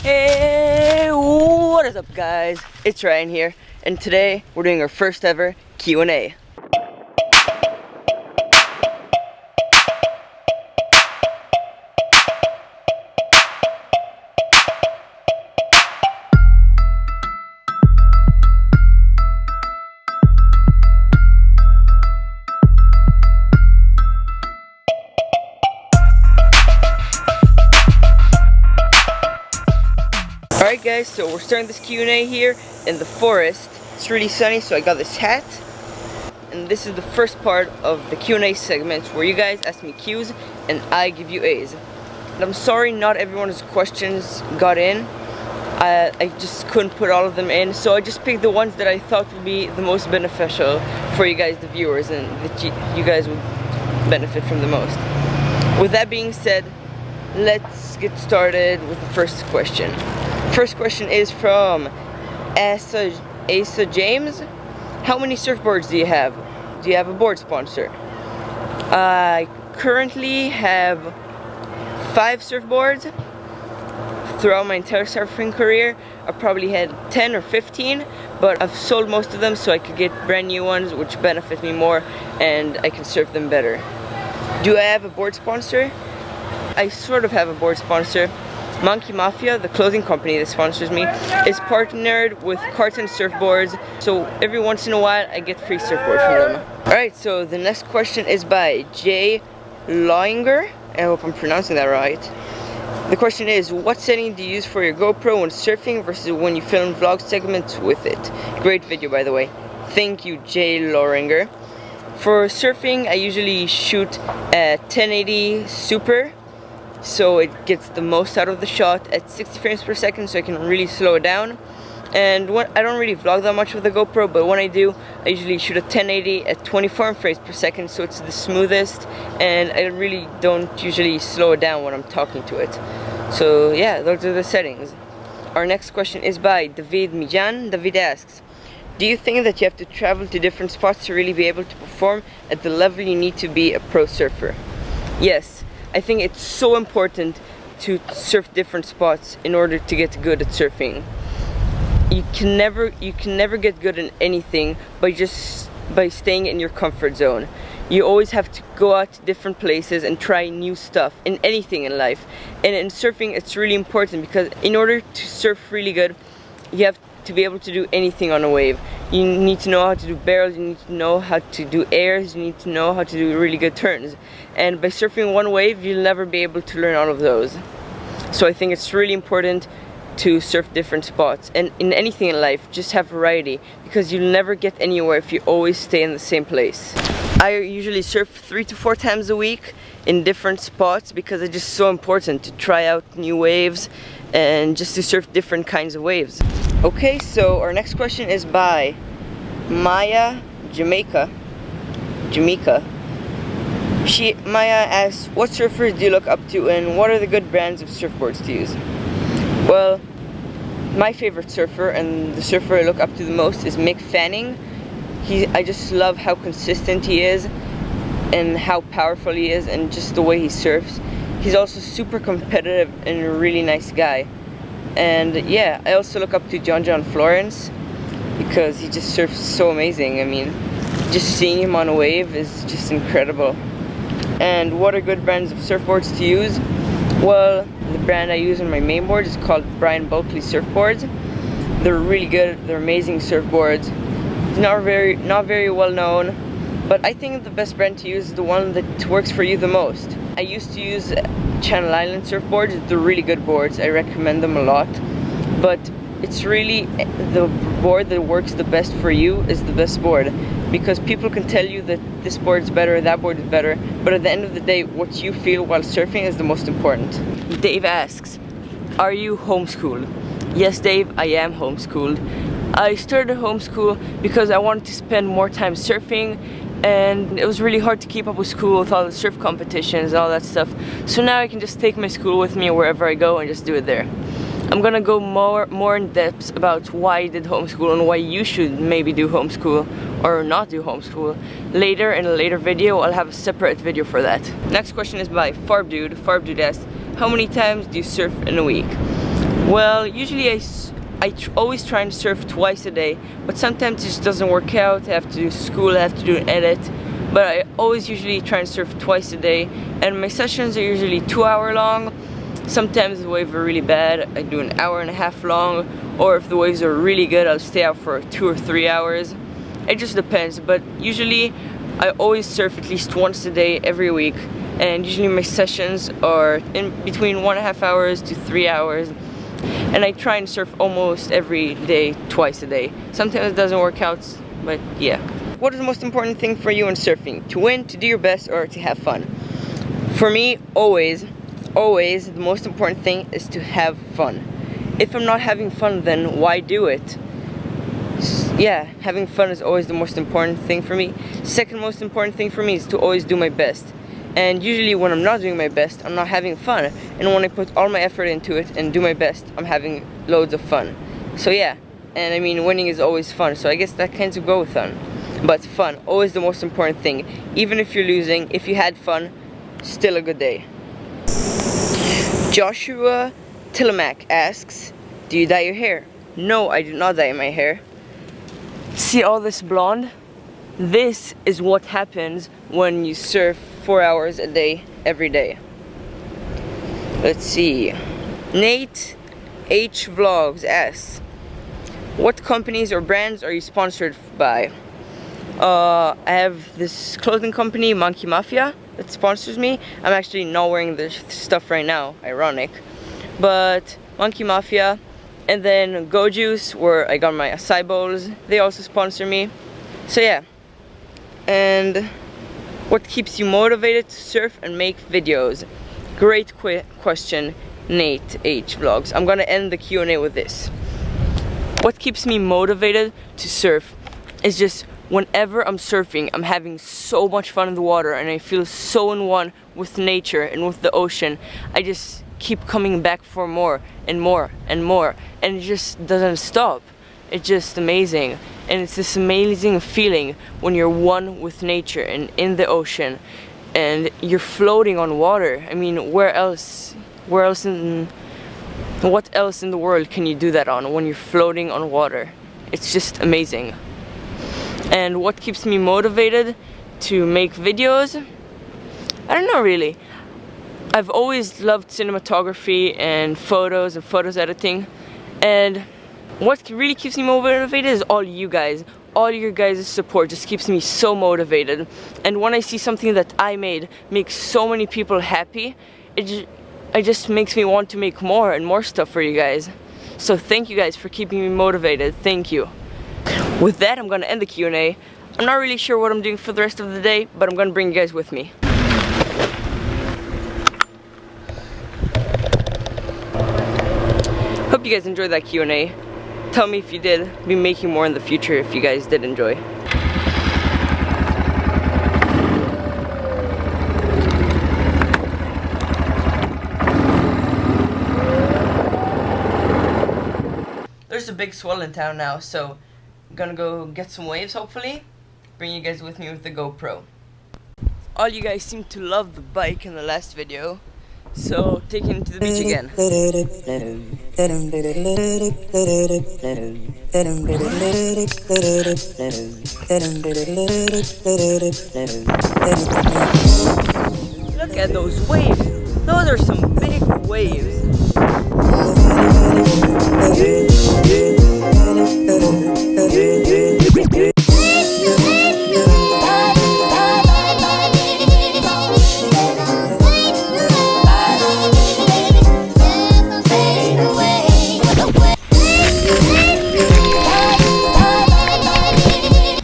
Hey, what is up guys? It's Ryan here, and today we're doing our first ever Q&A. Alright guys, so we're starting this Q&A here in the forest. It's really sunny, so I got this hat. And this is the first part of the Q&A segment where you guys ask me Q's and I give you A's. And I'm sorry not everyone's questions got in. I just couldn't put all of them in, so I just picked the ones that I thought would be the most beneficial for you guys, the viewers, and that you guys would benefit from the most. With that being said, let's get started with the first question. First question is from Asa James. How many surfboards do you have? Do you have a board sponsor? I currently have 5 surfboards. Throughout my entire surfing career, I probably had 10 or 15, but I've sold most of them so I could get brand new ones which benefit me more and I can surf them better. Do I have a board sponsor? I sort of have a board sponsor. Monkey Mafia, the clothing company that sponsors me, is partnered with Carton Surfboards, so every once in a while I get free surfboards from them. Alright, so the next question is by Jay Loinger. I hope I'm pronouncing that right. The question is, what setting do you use for your GoPro when surfing versus when you film vlog segments with it? Great video, by the way. Thank you, Jay Loinger. For surfing, I usually shoot at 1080 Super, so it gets the most out of the shot at 60 frames per second, so I can really slow it down. And I don't really vlog that much with the GoPro, but when I do, I usually shoot at 1080 at 24 frames per second, so it's the smoothest, and I really don't usually slow it down when I'm talking to it. So yeah, those are the settings. Our next question is by David Mijan. David asks, do you think that you have to travel to different spots to really be able to perform at the level you need to be a pro surfer? Yes. I think it's so important to surf different spots in order to get good at surfing. You can never get good in anything by staying in your comfort zone. You always have to go out to different places and try new stuff in anything in life. And in surfing, it's really important because in order to surf really good, you have to be able to do anything on a wave. You need to know how to do barrels, you need to know how to do airs, you need to know how to do really good turns. And by surfing one wave, you'll never be able to learn all of those. So I think it's really important to surf different spots. And in anything in life, just have variety, because you'll never get anywhere if you always stay in the same place. I usually surf 3 to 4 times a week in different spots because it's just so important to try out new waves and just to surf different kinds of waves. Okay, so our next question is by Maya Jamaica. Maya asks, what surfers do you look up to and what are the good brands of surfboards to use? Well, my favorite surfer and the surfer I look up to the most is Mick Fanning. I just love how consistent he is and how powerful he is and just the way he surfs. He's also super competitive and a really nice guy. And yeah, I also look up to John Florence because he just surfs so amazing. I mean, just seeing him on a wave is just incredible. And what are good brands of surfboards to use? Well, the brand I use on my main board is called Brian Bulkley Surfboards. They're really good, they're amazing surfboards. Not very well known, but I think the best brand to use is the one that works for you the most. I used to use Channel Island surfboards. They're really good boards, I recommend them a lot, but it's really the board that works the best for you is the best board, because people can tell you that this board is better, that board is better, but at the end of the day, what you feel while surfing is the most important. Dave asks, are you homeschooled? Yes, Dave, I am homeschooled. I started homeschool because I wanted to spend more time surfing, and it was really hard to keep up with school with all the surf competitions and all that stuff. So now I can just take my school with me wherever I go and just do it there. I'm gonna go more in depth about why I did homeschool and why you should maybe do homeschool or not do homeschool later in a later video. I'll have a separate video for that. Next question is by Farbdude. Farbdude asks, how many times do you surf in a week? Well, usually always try and surf twice a day, but sometimes it just doesn't work out. I have to do school, I have to do an edit, but I always usually try and surf twice a day, and my sessions are usually 2 hour long. Sometimes the waves are really bad, I do an hour and a half long, or if the waves are really good, I'll stay out for 2 or 3 hours. It just depends, but usually I always surf at least once a day every week, and usually my sessions are in between 1.5 hours to 3 hours. And I try and surf almost every day, twice a day. Sometimes it doesn't work out, but yeah. What is the most important thing for you in surfing? To win, to do your best, or to have fun? For me, always, the most important thing is to have fun. If I'm not having fun, then why do it? Yeah, having fun is always the most important thing for me. Second most important thing for me is to always do my best. And usually when I'm not doing my best, I'm not having fun. And when I put all my effort into it and do my best, I'm having loads of fun. So yeah, and I mean, winning is always fun, so I guess that kind of go with fun. But fun, always the most important thing. Even if you're losing, if you had fun, still a good day. Joshua Tillamak asks, do you dye your hair? No, I do not dye my hair. See all this blonde? This is what happens when you surf 4 hours a day, every day. Let's see. Nate H Vlogs asks, what companies or brands are you sponsored by? I have this clothing company, Monkey Mafia, that sponsors me. I'm actually not wearing this stuff right now, ironic. But Monkey Mafia, and then Go Juice, where I got my acai bowls, they also sponsor me. So yeah. And what keeps you motivated to surf and make videos? Great question, Nate H Vlogs. I'm gonna end the Q&A with this. What keeps me motivated to surf is just whenever I'm surfing, I'm having so much fun in the water and I feel so in one with nature and with the ocean. I just keep coming back for more and more and more, and it just doesn't stop. It's just amazing, and it's this amazing feeling when you're one with nature and in the ocean and you're floating on water. I mean, what else in the world can you do that on when you're floating on water? It's just amazing. And what keeps me motivated to make videos? I don't know really. I've always loved cinematography and photos editing, and what really keeps me motivated is all you guys. All your guys' support just keeps me so motivated. And when I see something that I made make so many people happy, it just makes me want to make more and more stuff for you guys. So thank you guys for keeping me motivated. Thank you. With that, I'm gonna end the Q&A. I'm not really sure what I'm doing for the rest of the day, but I'm gonna bring you guys with me. Hope you guys enjoyed that Q&A. Tell me if you did. I'll be making more in the future if you guys did enjoy. There's a big swell in town now, so I'm gonna go get some waves hopefully. Bring you guys with me with the GoPro. All you guys seem to love the bike in the last video, so taking it to the beach again. Look at those waves. Those are some big waves.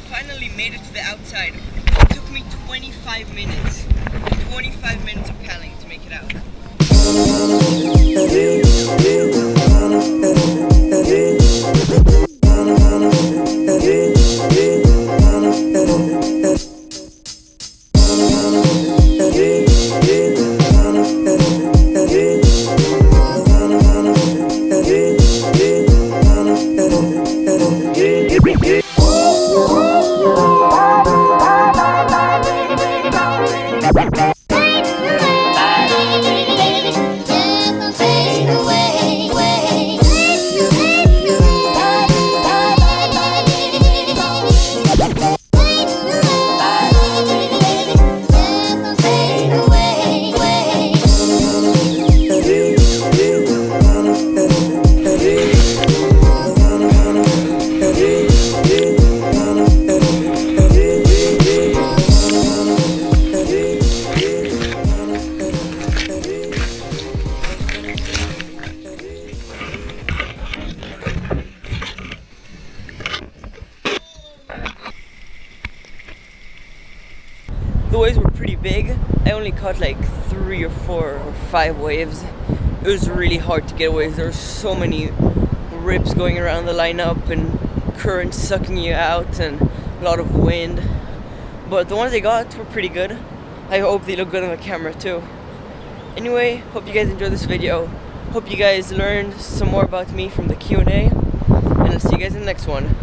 Finally made it to the outside. It took me 25 minutes. 25 minutes of paddling to make it out. pretty big. I only caught like 3 or 4 or 5 waves. It was really hard to get waves. There were so many rips going around the lineup and currents sucking you out and a lot of wind. But the ones I got were pretty good. I hope they look good on the camera too. Anyway, hope you guys enjoyed this video. Hope you guys learned some more about me from the Q&A. And I'll see you guys in the next one.